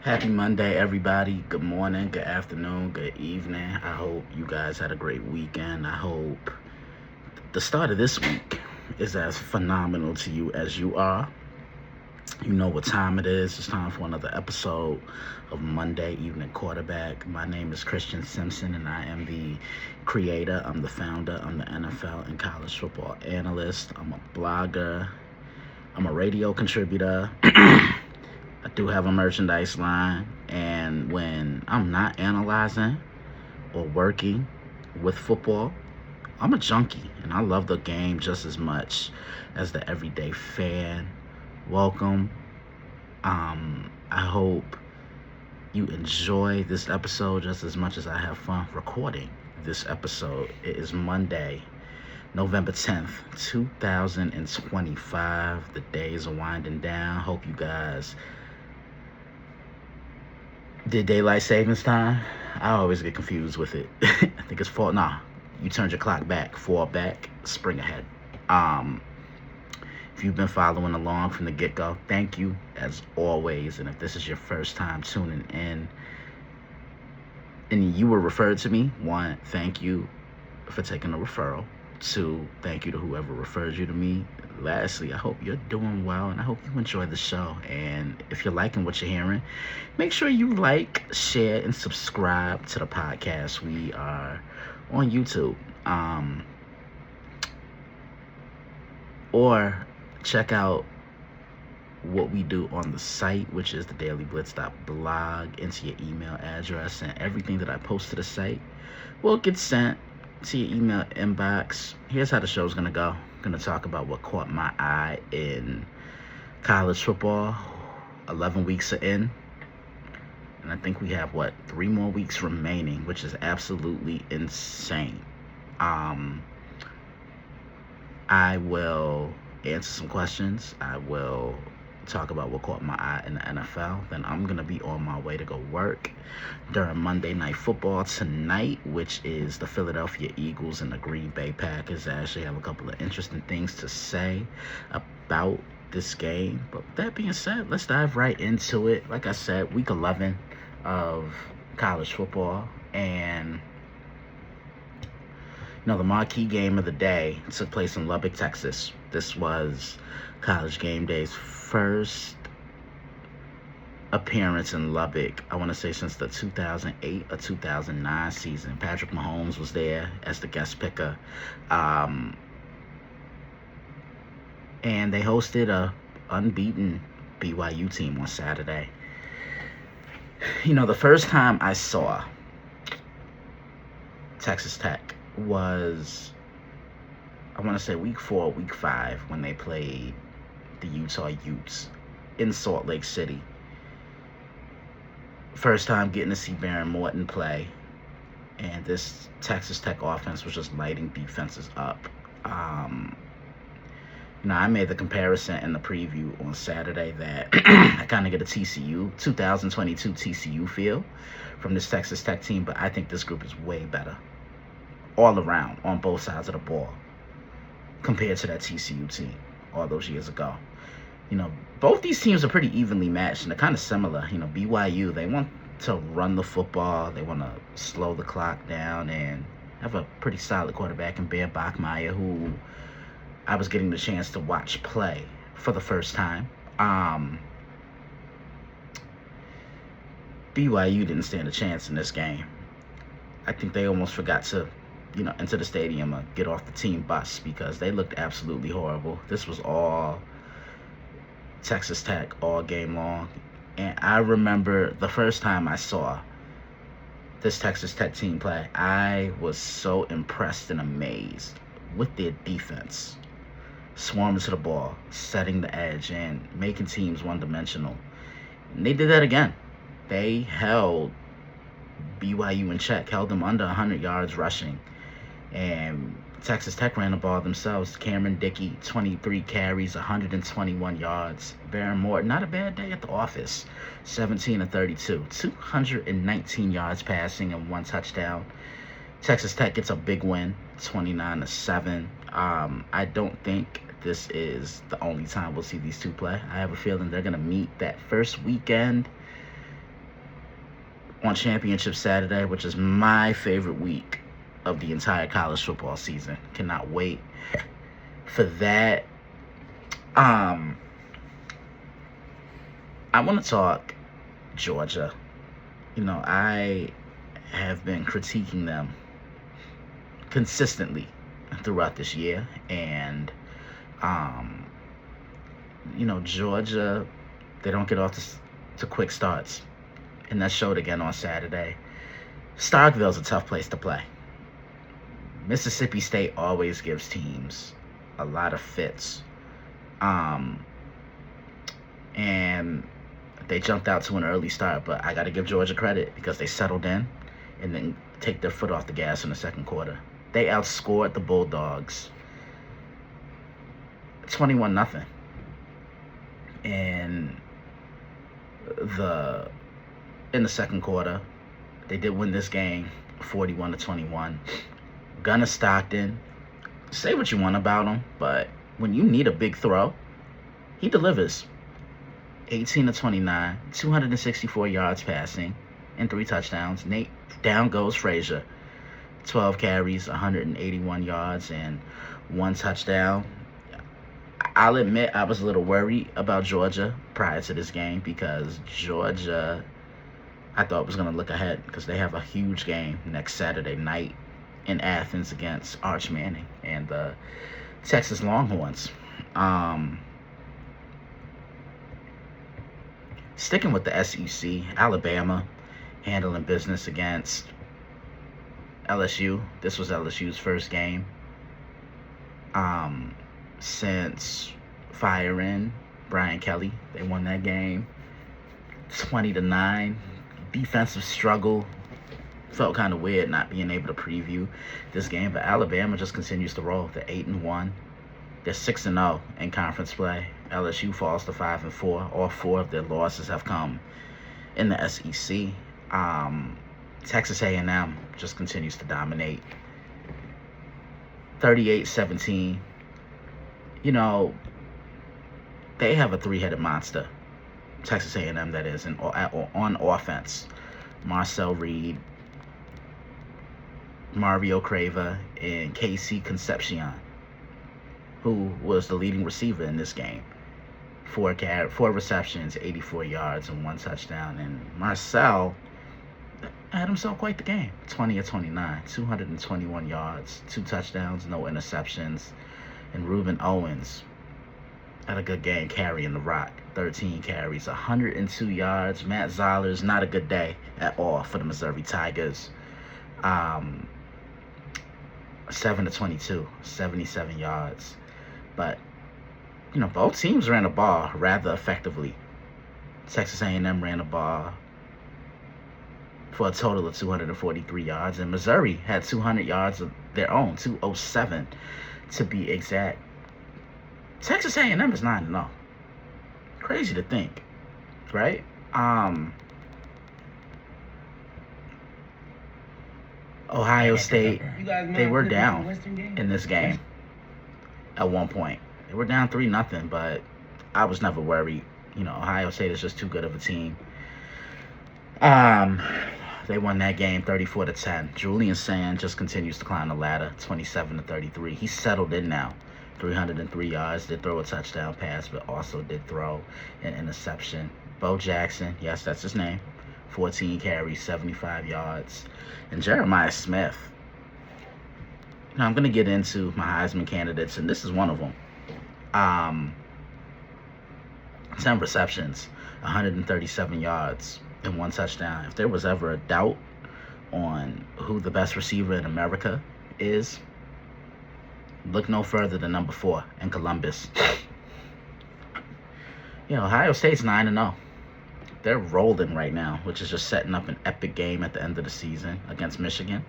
Happy Monday, everybody. Good morning, good afternoon, good evening. I hope you guys had a great weekend. I hope the start of this week is as phenomenal to you as you are. You know what time it is. It's time for another episode of Monday Evening Quarterback. My name is Christian Simpson, and I am the creator, I'm the founder, I'm the NFL and college football analyst, I'm a blogger, I'm a radio contributor. I do have a merchandise line, and when I'm not analyzing or working with football, I'm a junkie, and I love the game just as much as the everyday fan. Welcome. I hope you enjoy this episode just as much as I have fun recording this episode. It is Monday, November 10th, 2025. The days are winding down. Hope you guys did daylight savings time. I always get confused with it. I think it's fall. Nah, you turned your clock back, fall back, spring ahead. If you've been following along from the get-go, thank you as always. And if this is your first time tuning in and you were referred to me, one, thank you for taking a referral. Two, thank you to whoever referred you to me. Lastly, I hope you're doing well, and I hope you enjoy the show. And if you're liking what you're hearing, make sure you like, share, and subscribe to the podcast. We are on YouTube. Or check out what we do on the site, which is the dailyblitz.blog, into your email address, and everything that I post to the site will get sent to your email inbox. Here's how the show's gonna go. I'm gonna talk about what caught my eye in college football. 11 weeks are in, and I think we have 3 more weeks remaining, which is absolutely insane. I will answer some questions. I will talk about what caught my eye in the NFL. Then I'm going to be on my way to go work during Monday Night Football tonight, which is the Philadelphia Eagles and the Green Bay Packers. I actually have a couple of interesting things to say about this game. But with that being said, let's dive right into it. Like I said, week 11 of college football, and the marquee game of the day took place in Lubbock, Texas. This was College Game Day's first appearance in Lubbock, I want to say since the 2008 or 2009 season. Patrick Mahomes was there as the guest picker. And they hosted a unbeaten BYU team on Saturday. The first time I saw Texas Tech was, I want to say week 4, week 5, when they played the Utah Utes in Salt Lake City. First time getting to see Baron Morton play, and this Texas Tech offense was just lighting defenses up. I made the comparison in the preview on Saturday that I kind of get a 2022 TCU feel from this Texas Tech team, but I think this group is way better all around on both sides of the ball compared to that TCU team all those years ago. Both these teams are pretty evenly matched, and they're kind of similar. BYU, they want to run the football, they want to slow the clock down, and have a pretty solid quarterback in Bear Bachmeier, who I was getting the chance to watch play for the first time. BYU didn't stand a chance in this game. I think they almost forgot to enter the stadium or get off the team bus because they looked absolutely horrible. This was all Texas Tech all game long. And I remember the first time I saw this Texas Tech team play, I was so impressed and amazed with their defense. Swarming to the ball, setting the edge, and making teams one-dimensional. And they did that again. They held BYU in check, held them under 100 yards rushing. And Texas Tech ran the ball themselves. Cameron Dickey, 23 carries, 121 yards. Baron Morton, not a bad day at the office, 17 of 32, 219 yards passing and 1 touchdown. Texas Tech gets a big win, 29-7. I don't think this is the only time we'll see these two play. I have a feeling they're going to meet that first weekend on Championship Saturday, which is my favorite week of the entire college football season. Cannot wait for that. I want to talk Georgia. I have been critiquing them consistently throughout this year, and Georgia, they don't get off to quick starts, and that showed again on Saturday. Starkville's a tough place to play. Mississippi State always gives teams a lot of fits, and they jumped out to an early start, but I got to give Georgia credit because they settled in and then take their foot off the gas in the second quarter. They outscored the Bulldogs 21-0. And in the second quarter, they did win this game 41-21. Gunnar Stockton, say what you want about him, but when you need a big throw, he delivers. 18-29, 264 yards passing, and 3 touchdowns. Down goes Frazier. 12 carries, 181 yards, and 1 touchdown. I'll admit I was a little worried about Georgia prior to this game because Georgia, I thought was going to look ahead because they have a huge game next Saturday night in Athens against Arch Manning and the Texas Longhorns. Sticking with the SEC, Alabama handling business against LSU. This was LSU's first game since firing Brian Kelly. They won that game 20-9. Defensive struggle. Felt kind of weird not being able to preview this game, but Alabama just continues to roll. They're 8-1. They're 6-0 in conference play. LSU falls to 5-4. All 4 of their losses have come in the SEC. Texas A&M just continues to dominate. 38-17. They have a 3-headed monster. Texas A&M, that is, on offense. Marcel Reed, Mario Crava, and Casey Concepcion, who was the leading receiver in this game. 4 receptions, 84 yards, and 1 touchdown. And Marcel had himself quite the game. 20-29, 221 yards, 2 touchdowns, no interceptions. And Reuben Owens had a good game carrying the rock. 13 carries, 102 yards. Matt Zoller's not a good day at all for the Missouri Tigers. 7-22, 77 yards. But, both teams ran the ball rather effectively. Texas A&M ran the ball for a total of 243 yards, and Missouri had 200 yards of their own, 207 to be exact. Texas A&M is 9-0. Crazy to think, right? Ohio State, they were down in this game at one point. They were down 3-0, but I was never worried. Ohio State is just too good of a team. They won that game 34-10. Julian Sand just continues to climb the ladder, 27-33. He's settled in now, 303 yards. Did throw a touchdown pass, but also did throw an interception. Bo Jackson, yes, that's his name, 14 carries, 75 yards. And Jeremiah Smith. Now I'm going to get into my Heisman candidates, and this is one of them. 10 receptions, 137 yards, and 1 touchdown. If there was ever a doubt on who the best receiver in America is, look no further than number 4 in Columbus. Ohio State's 9-0. They're rolling right now, which is just setting up an epic game at the end of the season against Michigan.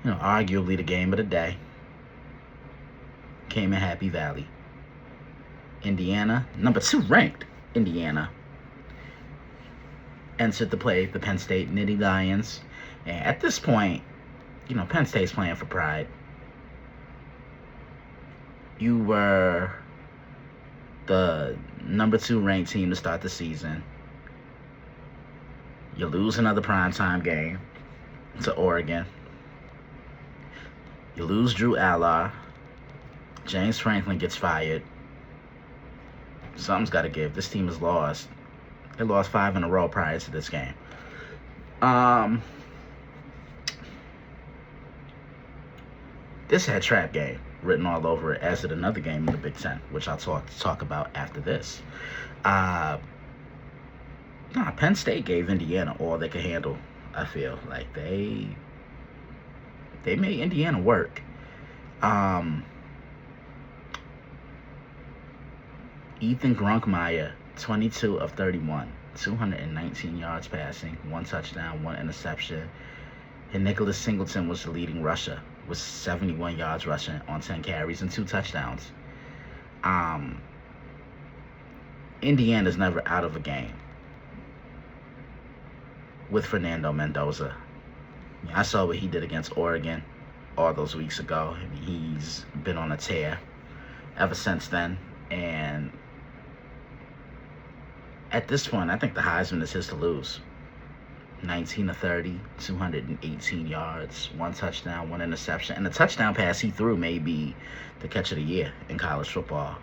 Arguably the game of the day came in Happy Valley. Indiana, number 2 ranked Indiana, entered to play the Penn State Nittany Lions. And at this point, Penn State's playing for pride. You were the number 2 ranked team to start the season. You lose another primetime game to Oregon. You lose Drew Aller. James Franklin gets fired. Something's got to give. This team has lost. They lost 5 in a row prior to this game. This had trap game written all over it, as did another game in the Big Ten, which I'll talk about after this. Penn State gave Indiana all they could handle. I feel like they made Indiana work. Ethan Grunkmeyer, 22 of 31, 219 yards passing, 1 touchdown, 1 interception. And Nicholas Singleton was the leading rusher, with 71 yards rushing on 10 carries and 2 touchdowns. Indiana's never out of a game with Fernando Mendoza. I saw what he did against Oregon all those weeks ago. I mean, he's been on a tear ever since then. And at this point, I think the Heisman is his to lose. 19 of 30, 218 yards, 1 touchdown, 1 interception. And the touchdown pass he threw may be the catch of the year in college football.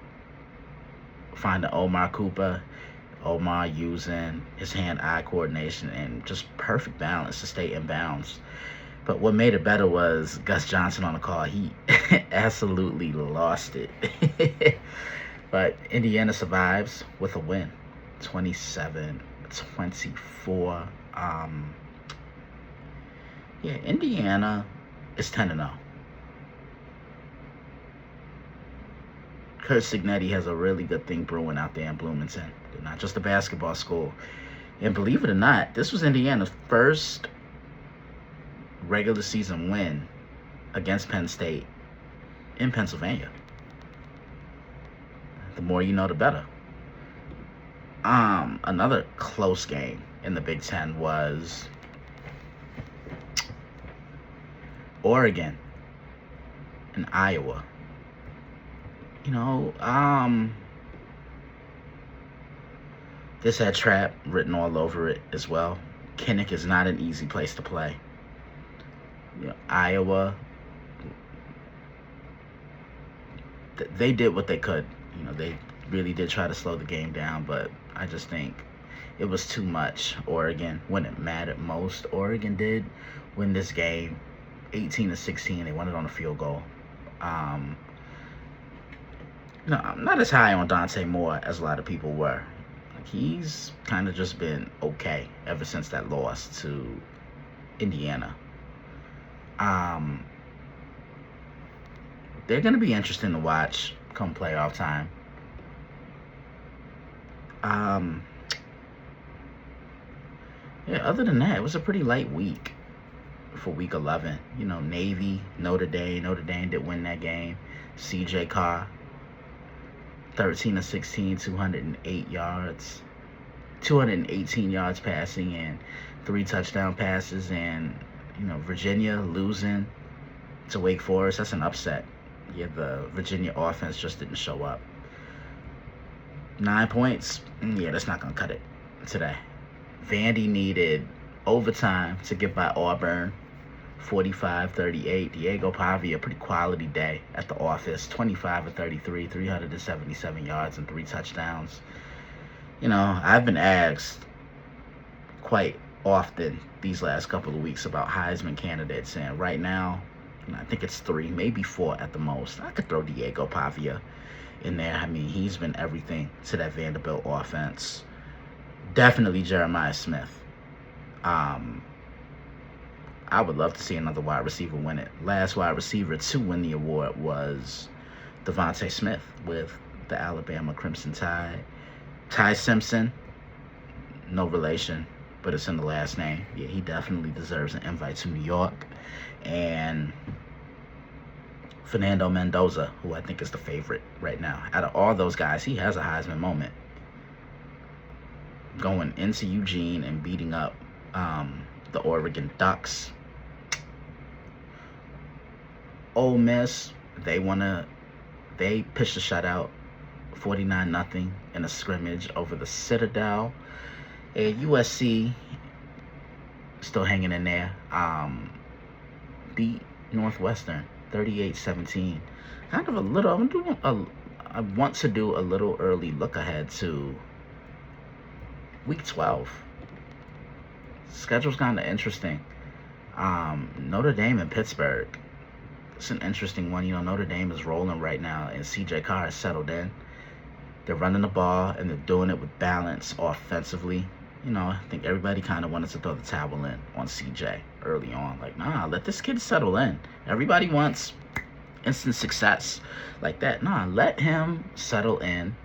Finding Omar Cooper, Omar using his hand-eye coordination and just perfect balance to stay in bounds. But what made it better was Gus Johnson on the call. He absolutely lost it. But Indiana survives with a win, 27-24. Indiana is 10-0. Kurt Signetti has a really good thing brewing out there in Bloomington. They're not just a basketball school. And believe it or not, this was Indiana's first regular season win against Penn State in Pennsylvania. The more you know, the better. Another close game in the Big Ten was Oregon and Iowa. This had trap written all over it as well. Kinnick is not an easy place to play. Iowa, they did what they could. They really did try to slow the game down, but I just think it was too much. Oregon, when it mattered most, Oregon did win this game 18-16. They won it on a field goal. I'm not as high on Dante Moore as a lot of people were. He's kind of just been okay ever since that loss to Indiana. They're going to be interesting to watch come playoff time. Other than that, it was a pretty light week for week 11. Navy, Notre Dame did win that game. CJ Carr, 13-16, 208 yards, 218 yards passing and 3 touchdown passes. And, Virginia losing to Wake Forest, that's an upset. The Virginia offense just didn't show up. 9 points, that's not going to cut it today. Vandy needed overtime to get by Auburn, 45-38. Diego Pavia, pretty quality day at the office, 25 of 33, 377 yards and 3 touchdowns. I've been asked quite often these last couple of weeks about Heisman candidates, and right now, I think it's 3, maybe 4 at the most. I could throw Diego Pavia in there. I mean, he's been everything to that Vanderbilt offense. Definitely Jeremiah Smith. I would love to see another wide receiver win it. Last wide receiver to win the award was Devontae Smith with the Alabama Crimson Tide. Ty Simpson, no relation, but it's in the last name. He definitely deserves an invite to New York. And Fernando Mendoza, who I think is the favorite right now. Out of all those guys, he has a Heisman moment. Going into Eugene and beating up the Oregon Ducks. Ole Miss, they pitched a shutout 49-0 in a scrimmage over the Citadel. And USC still hanging in there. Beat Northwestern 38-17. Kind of a little. I want to do a little early look ahead to Week 12. Schedule's kind of interesting. Notre Dame and Pittsburgh. It's an interesting one. Notre Dame is rolling right now, and CJ Carr has settled in. They're running the ball, and they're doing it with balance offensively. I think everybody kind of wanted to throw the towel in on CJ early on. Like, nah, let this kid settle in. Everybody wants instant success like that. Nah, let him settle in,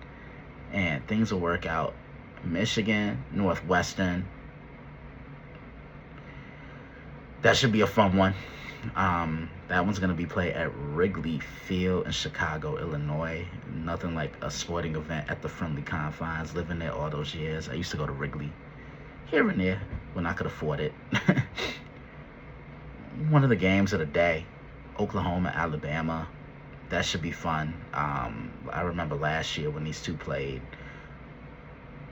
and things will work out. Michigan, Northwestern. That should be a fun one. That one's going to be played at Wrigley Field in Chicago, Illinois. Nothing like a sporting event at the friendly confines. Living there all those years. I used to go to Wrigley here and there when I could afford it. One of the games of the day, Oklahoma, Alabama. That should be fun. I remember last year when these two played,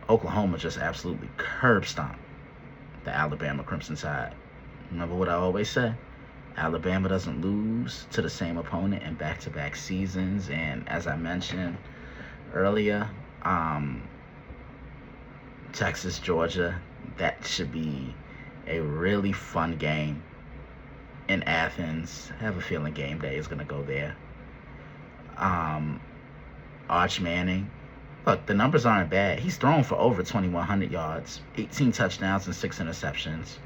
Oklahoma just absolutely curb stomped the Alabama Crimson Tide. Remember what I always say? Alabama doesn't lose to the same opponent in back-to-back seasons. And as I mentioned earlier, Texas, Georgia, that should be a really fun game in Athens. I have a feeling game day is going to go there. Arch Manning. Look, the numbers aren't bad. He's thrown for over 2,100 yards, 18 touchdowns, and 6 interceptions.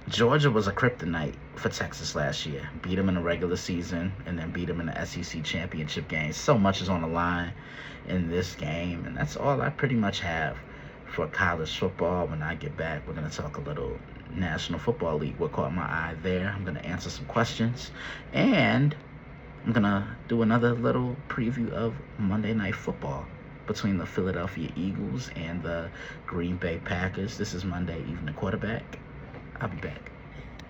Georgia was a kryptonite for Texas last year. Beat them in the regular season and then beat them in the SEC championship game. So much is on the line in this game, and that's all I pretty much have for college football. When I get back, we're going to talk a little National Football League. What caught my eye there? I'm going to answer some questions, and I'm going to do another little preview of Monday Night Football between the Philadelphia Eagles and the Green Bay Packers. This is Monday Evening Quarterback. I'll be back.